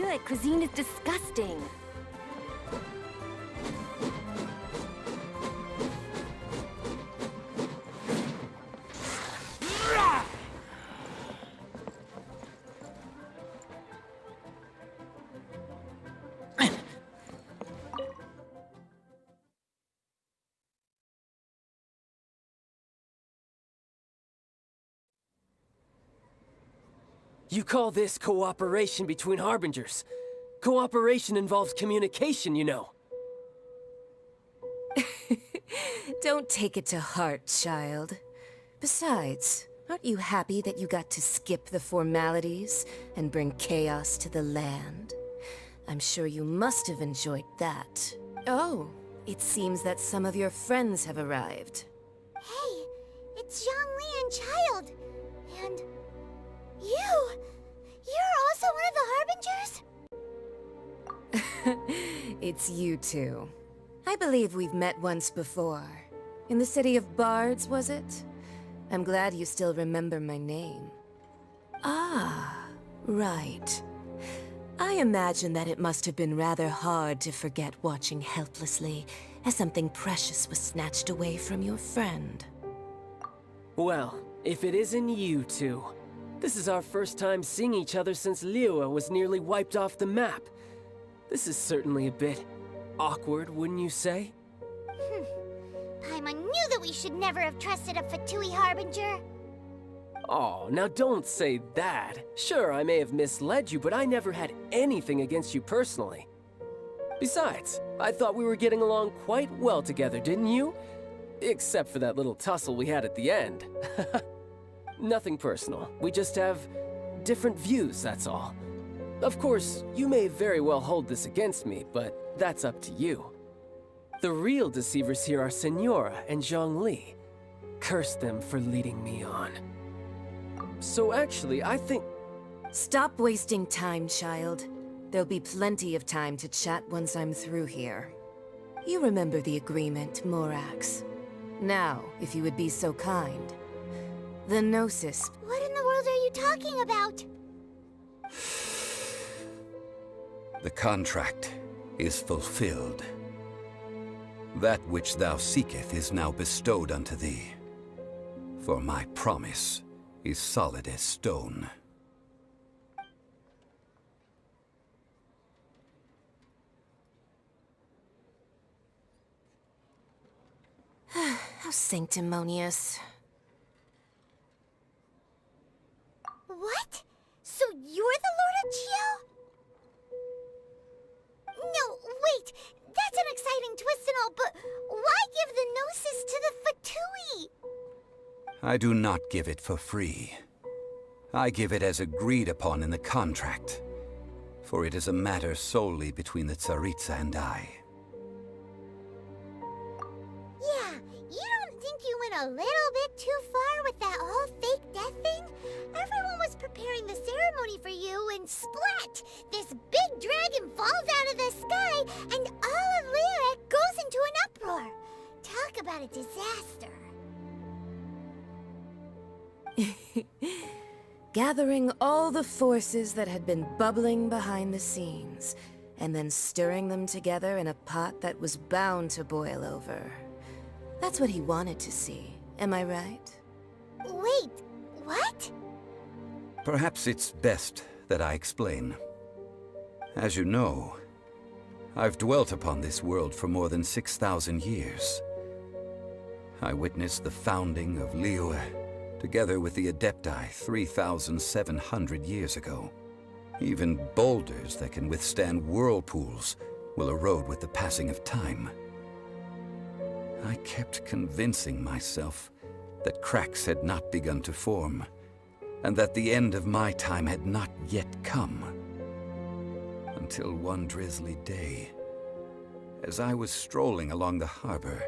That cuisine is disgusting. You call this cooperation between Harbingers? Cooperation involves communication, you know. Don't take it to heart, child. Besides, aren't you happy that you got to skip the formalities and bring chaos to the land? I'm sure you must have enjoyed that. Oh, it seems that some of your friends have arrived. Hey, it's Zhongli and Child. And... you! You're also one of the Harbingers? It's you two. I believe we've met once before. In the City of Bards, was it? I'm glad you still remember my name. Ah, right. I imagine that it must have been rather hard to forget watching helplessly as something precious was snatched away from your friend. Well, if it isn't you two. This is our first time seeing each other since Liyue was nearly wiped off the map. This is certainly a bit awkward, wouldn't you say? Paimon knew that we should never have trusted a Fatui Harbinger. Oh, now don't say that. Sure, I may have misled you, but I never had anything against you personally. Besides, I thought we were getting along quite well together, didn't you? Except for that little tussle we had at the end. Nothing personal. We just have different views, that's all. Of course, you may very well hold this against me, but that's up to you. The real deceivers here are Senora and Zhongli. Curse them for leading me on. So actually, I think... Stop wasting time, child. There'll be plenty of time to chat once I'm through here. You remember the agreement, Morax. Now, if you would be so kind. The Gnosis. What in the world are you talking about? The contract is fulfilled. That which thou seeketh is now bestowed unto thee. For my promise is solid as stone. How sanctimonious. What? So you're the Lord of Chio? No, wait! That's an exciting twist and all, but why give the Gnosis to the Fatui? I do not give it for free. I give it as agreed upon in the contract, for it is a matter solely between the Tsaritsa and I. Yeah, you don't think you went a little bit too far with that whole fake death thing? Everyone was preparing the ceremony for you, and splat! This big dragon falls out of the sky, and all of Liyue goes into an uproar. Talk about a disaster. Gathering all the forces that had been bubbling behind the scenes, and then stirring them together in a pot that was bound to boil over. That's what he wanted to see, am I right? Wait, what? Perhaps it's best that I explain. As you know, I've dwelt upon this world for more than 6,000 years. I witnessed the founding of Liyue, together with the Adepti 3,700 years ago. Even boulders that can withstand whirlpools will erode with the passing of time. I kept convincing myself that cracks had not begun to form, and that the end of my time had not yet come. Until one drizzly day, as I was strolling along the harbor,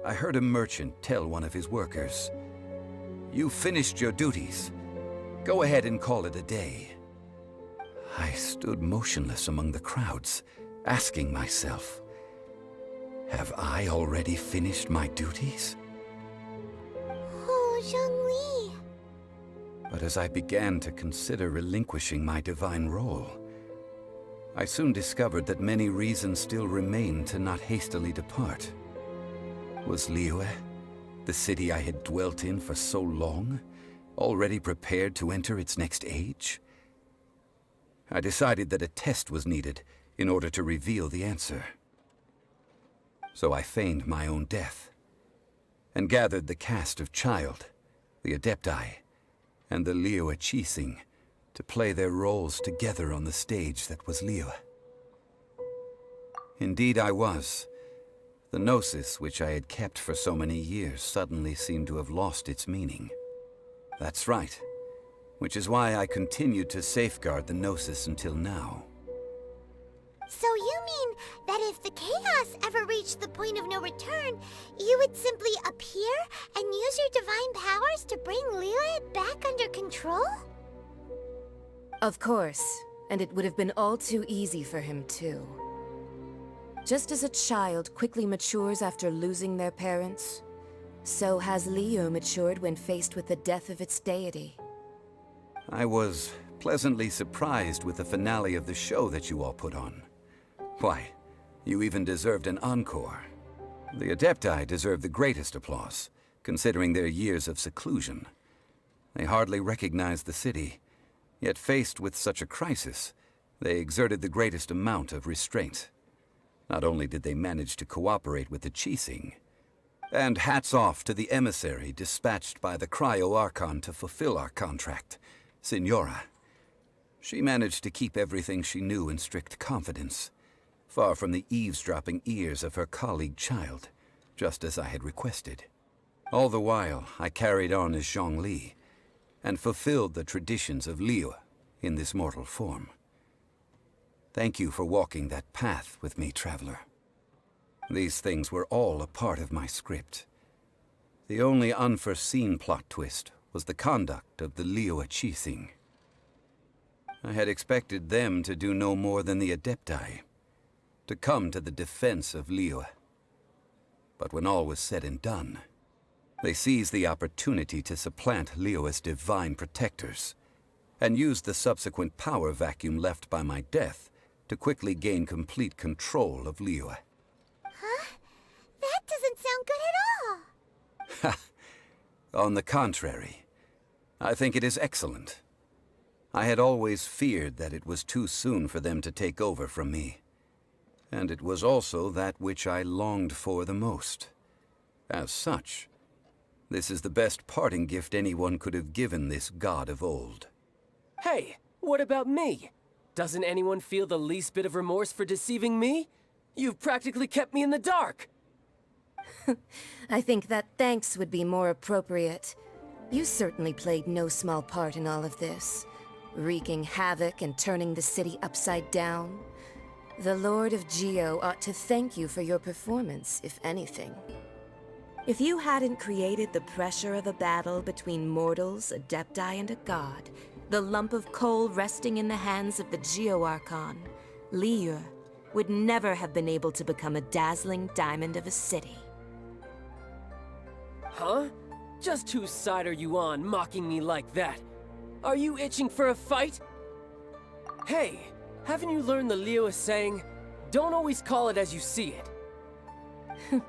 I heard a merchant tell one of his workers, "You finished your duties. Go ahead and call it a day." I stood motionless among the crowds, asking myself, have I already finished my duties? Oh, Zhongli. But as I began to consider relinquishing my divine role, I soon discovered that many reasons still remained to not hastily depart. Was Liyue, the city I had dwelt in for so long, already prepared to enter its next age? I decided that a test was needed in order to reveal the answer. So I feigned my own death, and gathered the cast of Child, the Adepti, and the Liyue Qixing to play their roles together on the stage that was Liyue. Indeed I was. The Gnosis, which I had kept for so many years, suddenly seemed to have lost its meaning. That's right, which is why I continued to safeguard the Gnosis until now. So you mean that if the chaos ever reached the point of no return, you would simply appear and use your divine powers to bring Liyue back under control? Of course, and it would have been all too easy for him too. Just as a child quickly matures after losing their parents, so has Liyue matured when faced with the death of its deity. I was pleasantly surprised with the finale of the show that you all put on. Why, you even deserved an encore. The Adepti deserve the greatest applause, considering their years of seclusion. They hardly recognized the city, yet faced with such a crisis, they exerted the greatest amount of restraint. Not only did they manage to cooperate with the Qixing, and hats off to the emissary dispatched by the Cryo-Archon to fulfill our contract, Signora. She managed to keep everything she knew in strict confidence, far from the eavesdropping ears of her colleague Child, just as I had requested. All the while, I carried on as Zhongli, and fulfilled the traditions of Liyue in this mortal form. Thank you for walking that path with me, Traveler. These things were all a part of my script. The only unforeseen plot twist was the conduct of the Liyue Qixing. I had expected them to do no more than the Adepti, to come to the defense of Liyue. But when all was said and done, they seized the opportunity to supplant Liyue's divine protectors, and used the subsequent power vacuum left by my death to quickly gain complete control of Liyue. Huh? That doesn't sound good at all. On the contrary, I think it is excellent. I had always feared that it was too soon for them to take over from me. And it was also that which I longed for the most. As such, this is the best parting gift anyone could have given this god of old. Hey, what about me? Doesn't anyone feel the least bit of remorse for deceiving me? You've practically kept me in the dark! I think that thanks would be more appropriate. You certainly played no small part in all of this, wreaking havoc and turning the city upside down. The Lord of Geo ought to thank you for your performance, if anything. If you hadn't created the pressure of a battle between mortals, Adepti, and a god, the lump of coal resting in the hands of the Geo-Archon, Liyue would never have been able to become a dazzling diamond of a city. Huh? Just whose side are you on, mocking me like that? Are you itching for a fight? Hey, haven't you learned the Liyue saying, don't always call it as you see it?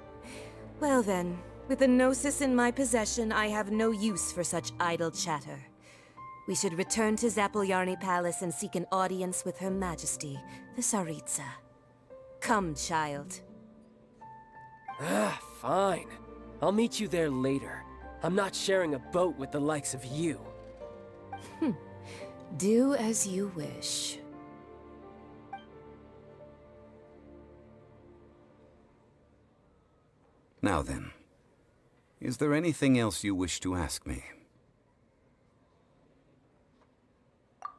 Well then, with the Gnosis in my possession, I have no use for such idle chatter. We should return to Zapoljarny Palace and seek an audience with Her Majesty, the Tsaritsa. Come, Child. Fine. I'll meet you there later. I'm not sharing a boat with the likes of you. Do as you wish. Now then, is there anything else you wish to ask me?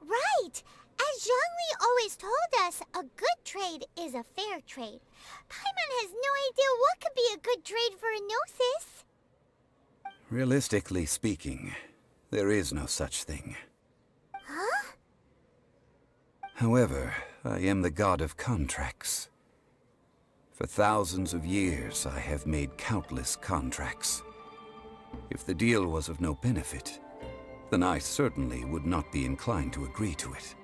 Right! As Zhongli always told us, a good trade is a fair trade. Paimon has no idea what could be a good trade for a Gnosis. Realistically speaking, there is no such thing. Huh? However, I am the god of contracts. For thousands of years, I have made countless contracts. If the deal was of no benefit, then I certainly would not be inclined to agree to it.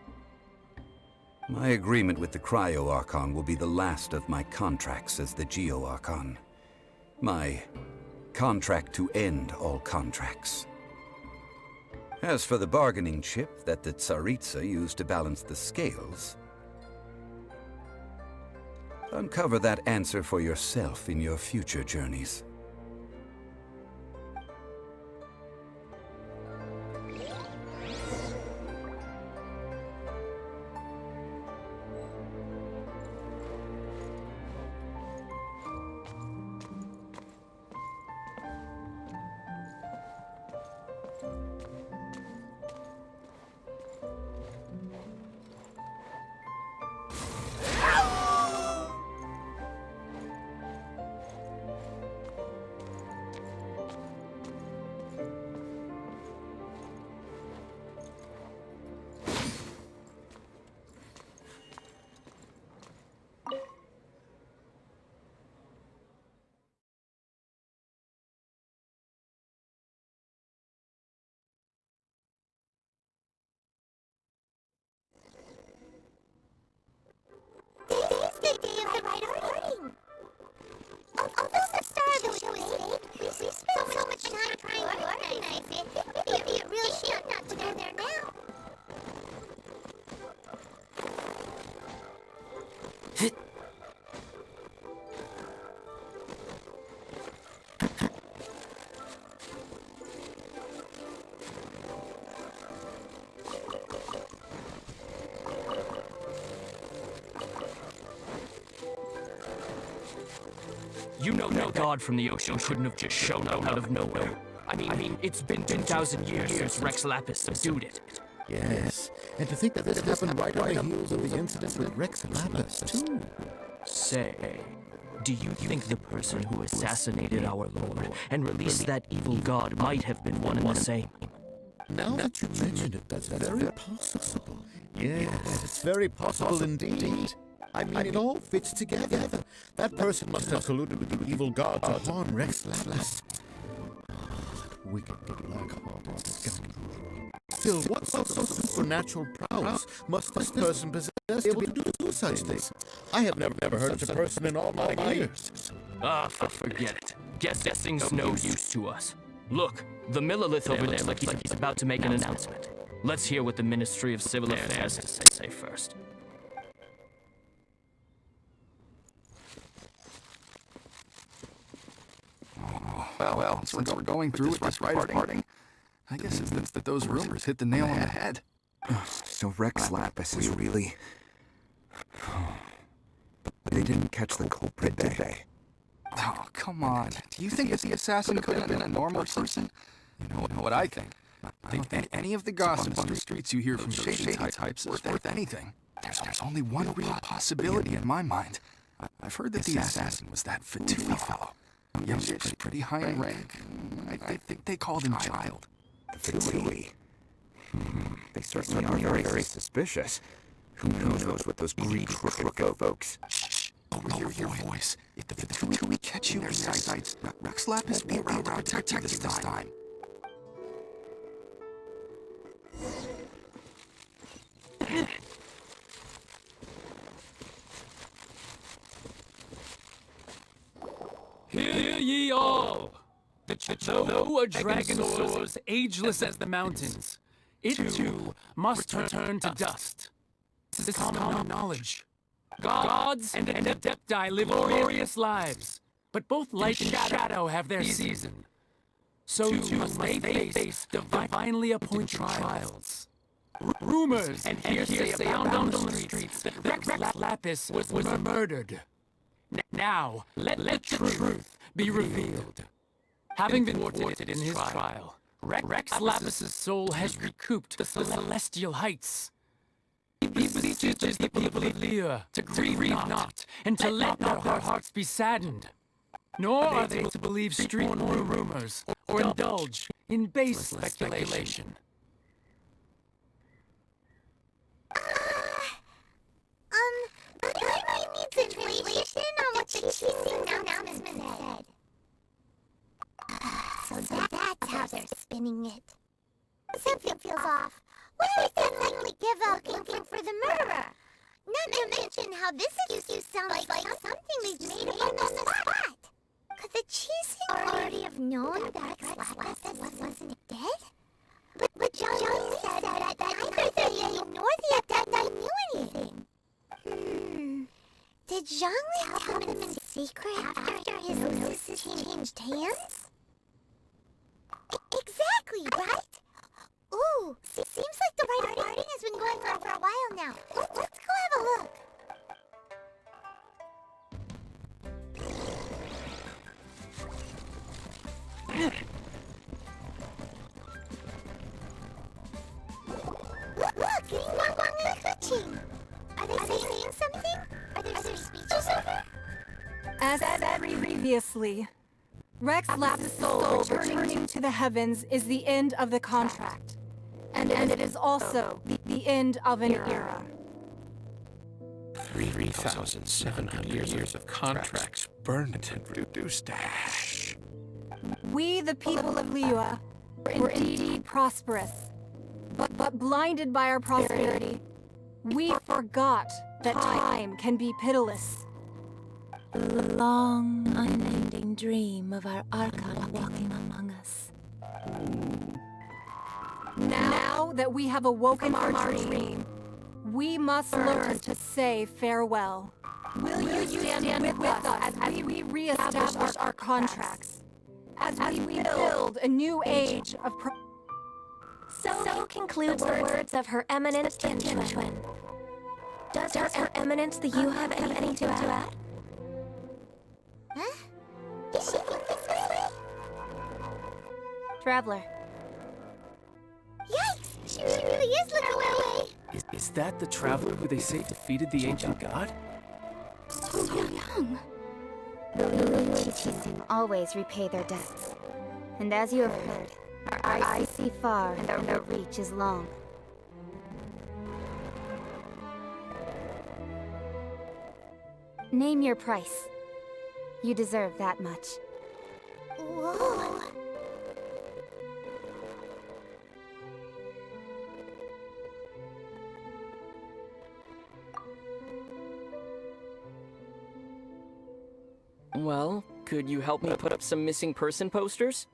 My agreement with the Cryo Archon will be the last of my contracts as the Geo Archon. My contract to end all contracts. As for the bargaining chip that the Tsaritsa used to balance the scales, uncover that answer for yourself in your future journeys. Today's the day of the right recording. Although the star of the show is fake, we spent so much time trying to organize it. It'd be a real shame not to be there now. You know that god from the ocean couldn't have just shown up out of nowhere. I mean, it's been 10,000 years since Rex Lapis subdued it. Yes, and to think that this happened right on the heels of the incident with Rex Lapis, too. Say, do you think the person who assassinated our lord and released that evil god might have been one and the same? Now that you mention it, that's very possible. Yes, it's very possible indeed. I mean, it all fits together. That person must have colluded with the evil god to harm Rex Lapis. That wicked black-hearted scoundrel. Still, what sort of supernatural prowess must this person possess to be able to do such things? I have never heard of such a person in all my years. Forget it. Guessing's no use to us. Look, the Millilith over there looks like he's about to make an announcement. Let's hear what the Ministry of Civil Affairs has to say first. Well, since we're going through with this parting, I guess it's that those rumors hit the nail on the head. So Rex Lapis is really... They didn't catch the culprit, did they? Oh, come on. Do you think that the assassin could have been a normal person? You know what I think? I don't think any of the gossip on the streets you hear from shady types is worth anything. There's only one real possibility in my mind. I've heard that the assassin was that Fatui fellow. Yeah, he's pretty high in rank. I think they called him Child. The Fatui. They certainly are very suspicious. Who knows what those greedy, crooked folks... Shh! Lower your voice. If the Fatui catch you in their sights, Rex Lapis will be around to protect you this time. Hear ye all! The Chihuahua dragon soars, ageless as the mountains. It too must turn to dust. This is common knowledge. Gods and Adepti live glorious lives, but both light and shadow have their season. So too must they face divinely appointed trials. Rumors and hearsay abound on the streets that Rex Lapis was murdered. Now, let the truth be revealed. Having been thwarted in his trial, Rex Lapis's soul has recouped the celestial heights. He beseeches the people of Lear to grieve not, and to let not their hearts be saddened. Nor are they to believe street rumors, or indulge in base speculation. I need situation on what the cheesy announcement said. So that's how they're spinning it. Something feels off. Why would they likely give out looking for the murderer? Not to mention how this excuse sounds like something they've made up on the spot. Could the Cheesing already have known that Rex Lapis wasn't dead? But Zhongli said that they ignored the attack that knew anything. Did Zhongli tell him in secret after his notices changed hands? Exactly, right? Ooh, seems like the parting has been going on for a while now. Let's go have a look. Look, Ding Dong Dong and Kuching. Are they saying something? Are there speeches over? As said previously, Rex Lapis' soul returning to the heavens is the end of the contract. And it is also the end of an era. 3,700 years of contracts burned and reduced to ash. We, the people of Liyue, were indeed prosperous, but blinded by our prosperity, we forgot that time can be pitiless. The long, unending dream of our Archon walking among us. Now that we have awoken from our dream, we must learn to say farewell. Will you stand with us as we re-establish our contracts? As we build a new age of So concludes the words of Her Eminence Genshin. Does Her Eminence the you have anything to add? Huh? Is she think this way? Traveler. Yikes! She really is looking away. Is that the traveler who they say defeated the ancient god? So young. The Cheesing always repay their debts. And as you have heard, our eyes see far and their reach is long. Name your price. You deserve that much. Whoa. Well, could you help me put up some missing person posters?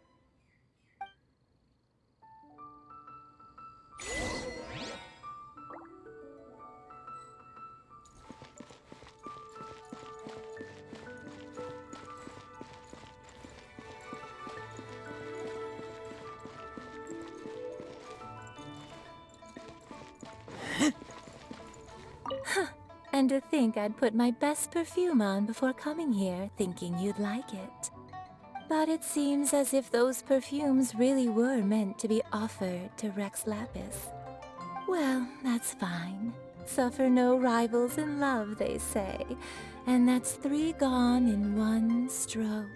And to think I'd put my best perfume on before coming here, thinking you'd like it. But it seems as if those perfumes really were meant to be offered to Rex Lapis. Well, that's fine. Suffer no rivals in love, they say. And that's 3 gone in 1 stroke.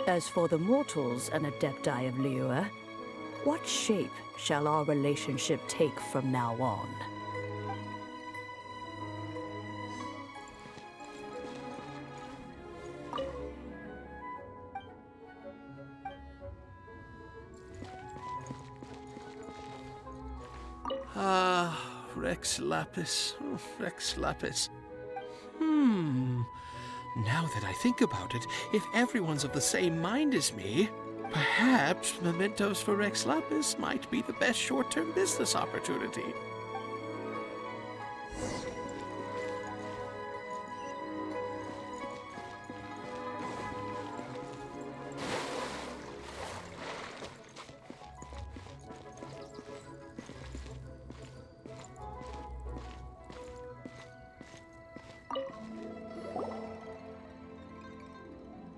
As for the mortals and adepti of Liyue, what shape shall our relationship take from now on? Rex Lapis. Oh, Rex Lapis. Now that I think about it, if everyone's of the same mind as me, perhaps mementos for Rex Lapis might be the best short-term business opportunity.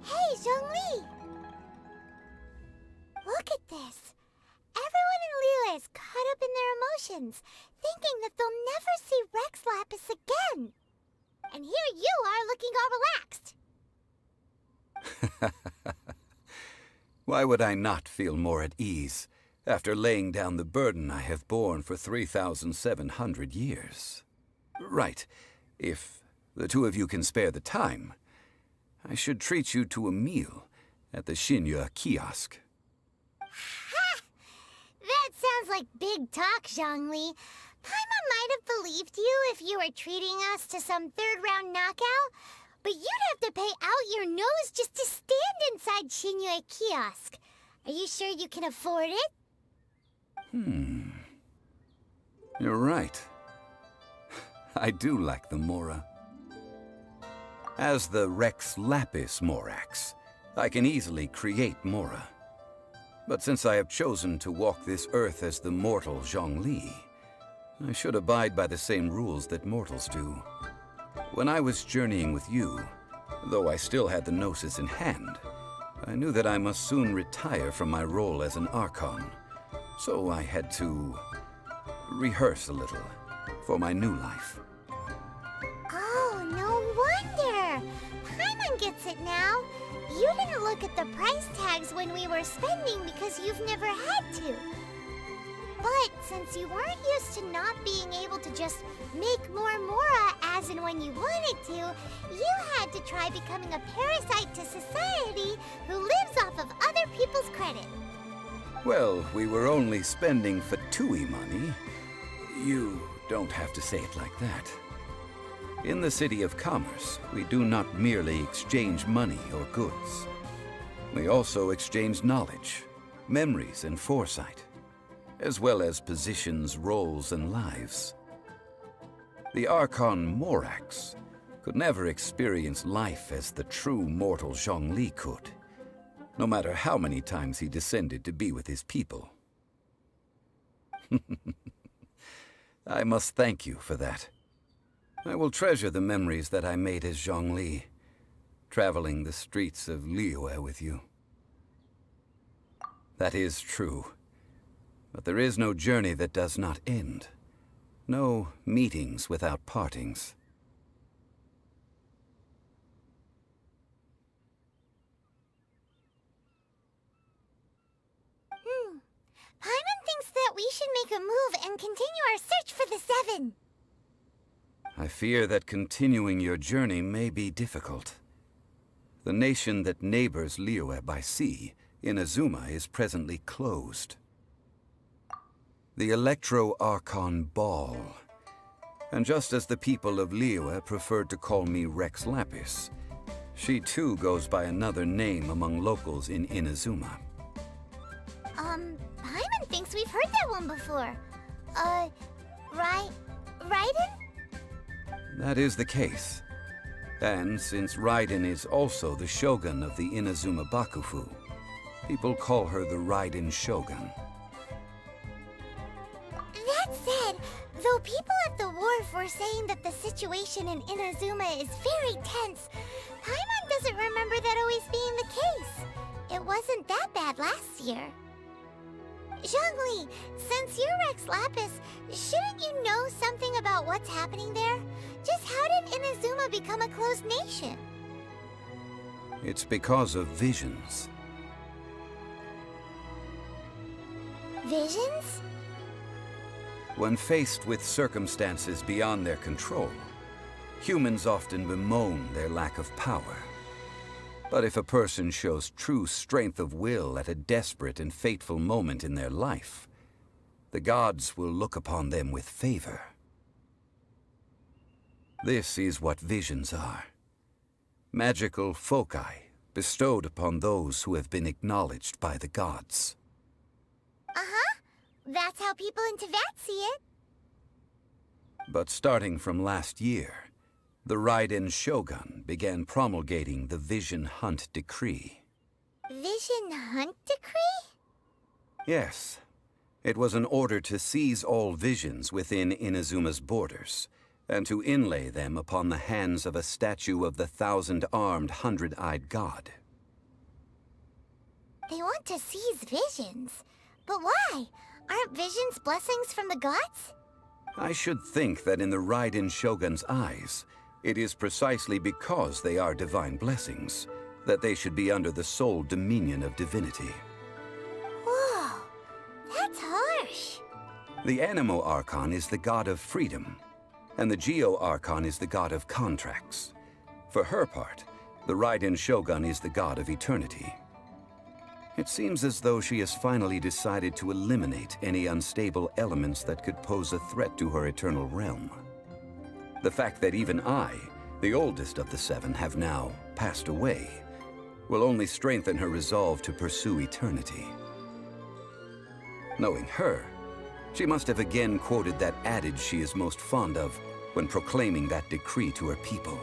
Hey, Zhongli! Look at this. Everyone in Liyue is caught up in their emotions, thinking that they'll never see Rex Lapis again. And here you are looking all relaxed. Why would I not feel more at ease after laying down the burden I have borne for 3,700 years? Right. If the two of you can spare the time, I should treat you to a meal at the Shinya kiosk. Ha! That sounds like big talk, Zhongli. Paimon might have believed you if you were treating us to some third-round knockout, but you'd have to pay out your nose just to stand inside Shinya kiosk. Are you sure you can afford it? You're right. I do like the Mora. As the Rex Lapis Morax, I can easily create Mora. But since I have chosen to walk this earth as the mortal Zhongli, I should abide by the same rules that mortals do. When I was journeying with you, though I still had the Gnosis in hand, I knew that I must soon retire from my role as an Archon, so I had to rehearse a little for my new life. Oh, no wonder! Paimon gets it now. You didn't look at the price tags when we were spending because you've never had to. But since you weren't used to not being able to just make more Mora as and when you wanted to, you had to try becoming a parasite to society who lives off of other people's credit. Well, we were only spending Fatui money. You don't have to say it like that. In the City of Commerce, we do not merely exchange money or goods. We also exchange knowledge, memories, and foresight, as well as positions, roles, and lives. The Archon Morax could never experience life as the true mortal Zhongli could, no matter how many times he descended to be with his people. I must thank you for that. I will treasure the memories that I made as Zhongli, traveling the streets of Liyue with you. That is true. But there is no journey that does not end. No meetings without partings. Paimon thinks that we should make a move and continue our search for the Seven. I fear that continuing your journey may be difficult. The nation that neighbors Liyue by sea, Inazuma, is presently closed. The Electro-Archon Ball. And just as the people of Liyue preferred to call me Rex Lapis, she too goes by another name among locals in Inazuma. Paimon thinks we've heard that one before. Raiden? That is the case. And since Raiden is also the Shogun of the Inazuma Bakufu, people call her the Raiden Shogun. That said, though people at the wharf were saying that the situation in Inazuma is very tense, Paimon doesn't remember that always being the case. It wasn't that bad last year. Zhongli, since you're Rex Lapis, shouldn't you know something about what's happening there? Just how did Inazuma become a closed nation? It's because of visions. Visions? When faced with circumstances beyond their control, humans often bemoan their lack of power. But if a person shows true strength of will at a desperate and fateful moment in their life, the gods will look upon them with favor. This is what visions are. Magical foci bestowed upon those who have been acknowledged by the gods. Uh-huh. That's how people in Teyvat see it. But starting from last year, the Raiden Shogun began promulgating the Vision Hunt Decree. Vision Hunt Decree? Yes. It was an order to seize all visions within Inazuma's borders, and to inlay them upon the hands of a statue of the 1,000-armed, 100-eyed god. They want to seize visions. But why? Aren't visions blessings from the gods? I should think that in the Raiden Shogun's eyes, it is precisely because they are divine blessings that they should be under the sole dominion of divinity. Whoa, that's harsh. The Animo Archon is the god of freedom, and the Geo Archon is the god of contracts. For her part, the Raiden Shogun is the god of eternity, It seems as though she has finally decided to eliminate any unstable elements that could pose a threat to her eternal realm. The fact that even I, the oldest of the seven, have now passed away, will only strengthen her resolve to pursue eternity. Knowing her, she must have again quoted that adage she is most fond of when proclaiming that decree to her people.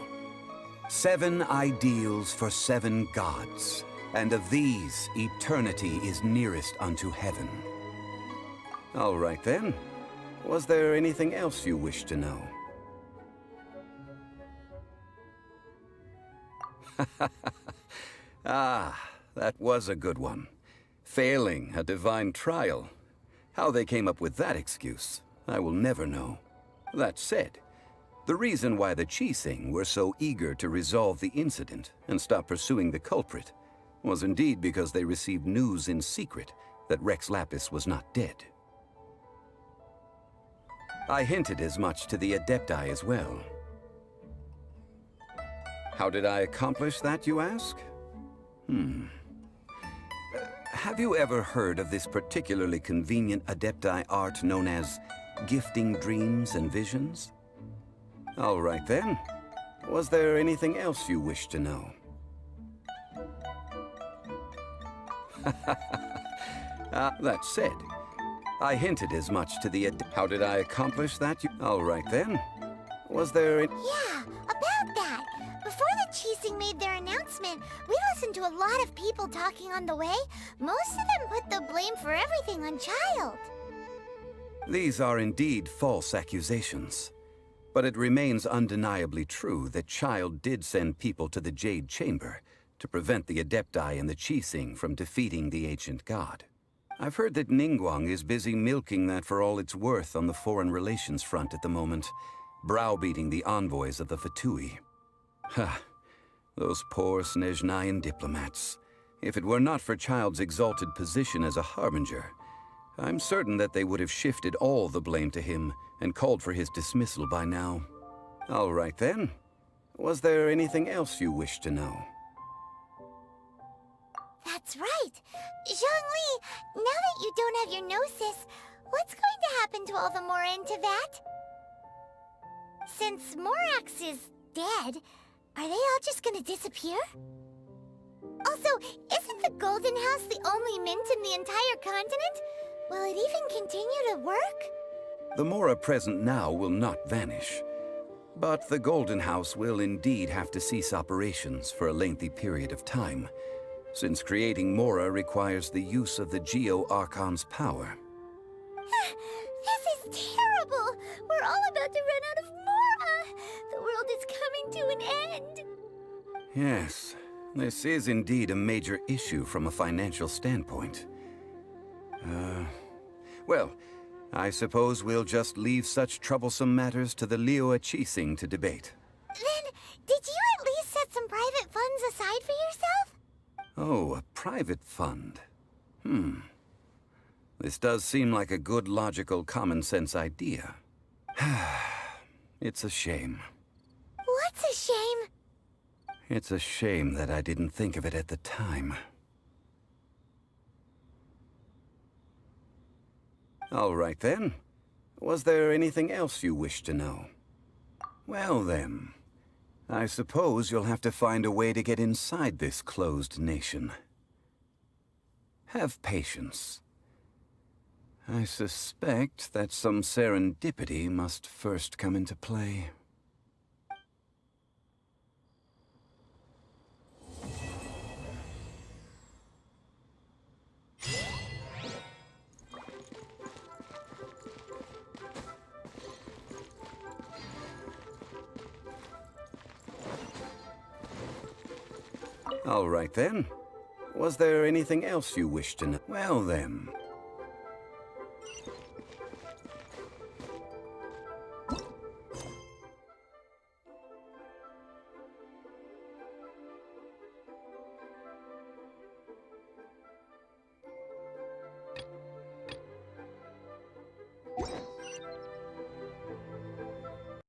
7 ideals for 7 gods, and of these, eternity is nearest unto heaven. All right then. Was there anything else you wish to know? Ah, that was a good one. Failing a divine trial. How they came up with that excuse, I will never know. That said, the reason why the Qixing were so eager to resolve the incident and stop pursuing the culprit was indeed because they received news in secret that Rex Lapis was not dead. I hinted as much to the Adepti as well. How did I accomplish that, you ask? Have you ever heard of this particularly convenient Adepti art known as gifting dreams and visions? All right then. Was there anything else you wish to know? That said, I hinted as much to the How did I accomplish that? All right then. Was there Yeah, about that. Before the Qixing made their announcement, we listened to a lot of people talking on the way. Most of them put the blame for everything on Child. These are indeed false accusations. But it remains undeniably true that Child did send people to the Jade Chamber to prevent the Adepti and the Qixing from defeating the ancient god. I've heard that Ningguang is busy milking that for all it's worth on the foreign relations front at the moment, browbeating the envoys of the Fatui. Ha! Those poor Snezhnayan diplomats. If it were not for Child's exalted position as a harbinger, I'm certain that they would have shifted all the blame to him and called for his dismissal by now. All right then. Was there anything else you wish to know? That's right. Zhongli, now that you don't have your gnosis, what's going to happen to all the Mora in Teyvat? Since Morax is dead, are they all just gonna disappear? Also, isn't the Golden House the only mint in the entire continent? Will it even continue to work? The Mora present now will not vanish. But the Golden House will indeed have to cease operations for a lengthy period of time, since creating Mora requires the use of the Geo-Archon's power. This is terrible! We're all about to run out of Mora! The world is coming to an end! Yes, this is indeed a major issue from a financial standpoint. Well, I suppose we'll just leave such troublesome matters to the Liyue Qixing to debate. Then, did you at least set some private funds aside for yourself? Oh, a private fund. This does seem like a good, logical, common-sense idea. It's a shame. What's a shame? It's a shame that I didn't think of it at the time. All right then. Was there anything else you wish to know? Well then, I suppose you'll have to find a way to get inside this closed nation. Have patience. I suspect that some serendipity must first come into play. All right then. Was there anything else you wish to know? Well then,